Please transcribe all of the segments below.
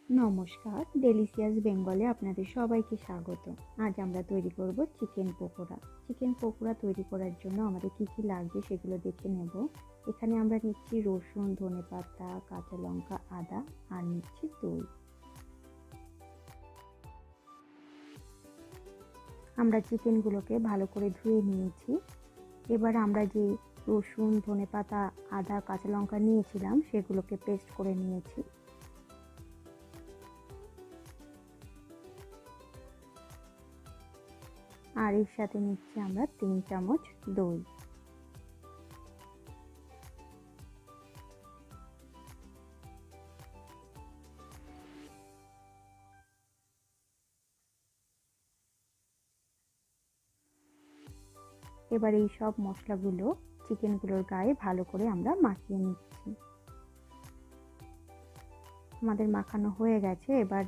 নমস্কার, ডেলিশিয়াস বেঙ্গলে আপনাদের সবাইকে স্বাগত। আজ আমরা তৈরি করব চিকেন পকোড়া। চিকেন পকোড়া তৈরি করার জন্য আমাদের কি কি লাগবে সেগুলো দেখে নেব। এখানে আমরা নিচ্ছি রসুন, ধনেপাতা, কাঁচা লঙ্কা, আদা আর নিচ্ছি দই। আমরা চিকেনগুলোকে ভালো করে ধুয়ে নিয়েছি। এবার আমরা যে রসুন, ধনেপাতা, আদা, কাঁচা লঙ্কা নিয়েছিলাম সেগুলোকে পেস্ট করে নিয়েছি। আর এর সাথে নিচ্ছি আমরা 3 চামচ দই। এবার এই সব মশলাগুলো চিকেনগুলোর গায়ে ভালো করে আমরা মাখিয়ে নিচ্ছি। আমাদের মাখানো হয়ে গেছে। এবার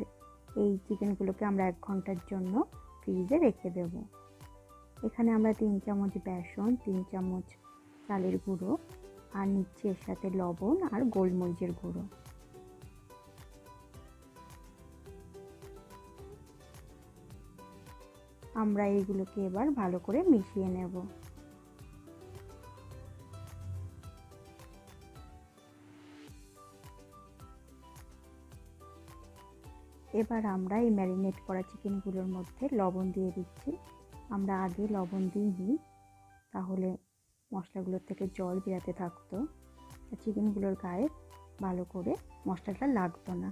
এই চিকেনগুলোকে আমরা 1 ঘন্টার জন্য ফ্রিজে রেখে দেব। এখানে আমরা 3 চামচ বেসন, 3 চামচ চালের গুঁড়ো আর নিচ্ছি এর সাথে লবণ আর গোলমরিচের গুঁড়ো। আমরা এইগুলোকে এবার ভালো করে মিশিয়ে নেব। এবার আমরা এই ম্যারিনেট করা চিকেনগুলোর মধ্যে লবণ দিয়ে দিচ্ছি। আমরা আগে লবণ দিইনি, তাহলে মশলাগুলোর থেকে জল বেরাতে থাকতো, চিকেনগুলোর গায়ে ভালো করে মশলাটা লাগতো না।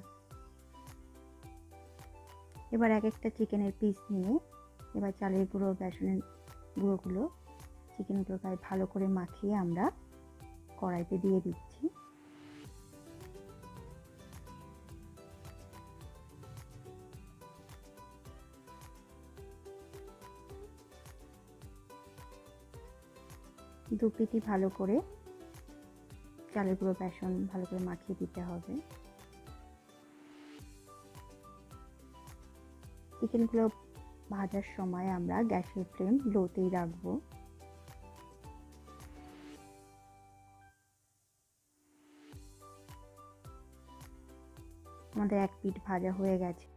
এবার এক একটা চিকেনের পিস নিয়ে এবার চালের গুঁড়ো, বেসনের গুঁড়োগুলো চিকেনগুলোর গায়ে ভালো করে মাখিয়ে আমরা কড়াইতে দিয়ে দিচ্ছি। দু পিটি ভালো করে চালের গুঁড়ো, বেসন ভালো করে মাখিয়ে দিতে হবে। চিকেনগুলো ভাজার সময় আমরা গ্যাসের ফ্লেম লোতেই রাখবো। আমাদের এক পিঠ ভাজা হয়ে গেছে।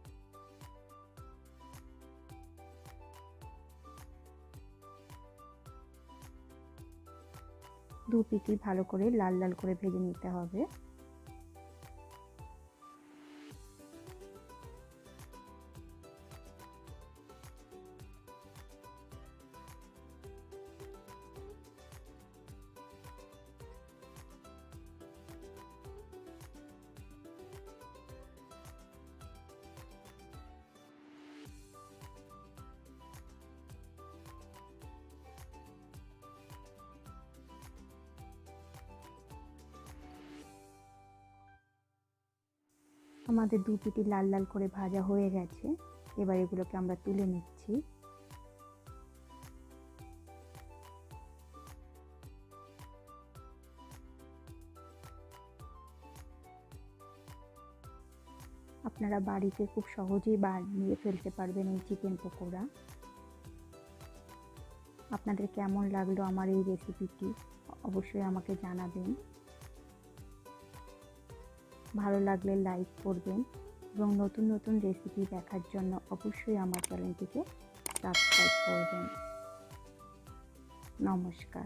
দু পিঠই ভালো করে লাল লাল করে ভেজে নিতে হবে। আমাদের দু পিঠি লাল লাল করে ভাজা হয়ে গেছে। এবার এগুলোকে আমরা তুলে নিচ্ছি। আপনারা বাড়িতে খুব সহজেই বানিয়ে ফেলতে পারবেন এই চিকেন পকোড়া। আপনাদের কেমন লাগলো আমার এই রেসিপিটি অবশ্যই আমাকে জানাবেন। ভালো লাগলে লাইক করবেন এবং নতুন নতুন রেসিপি দেখার জন্য অবশ্যই আমার চ্যানেলটিকে সাবস্ক্রাইব করবেন। নমস্কার।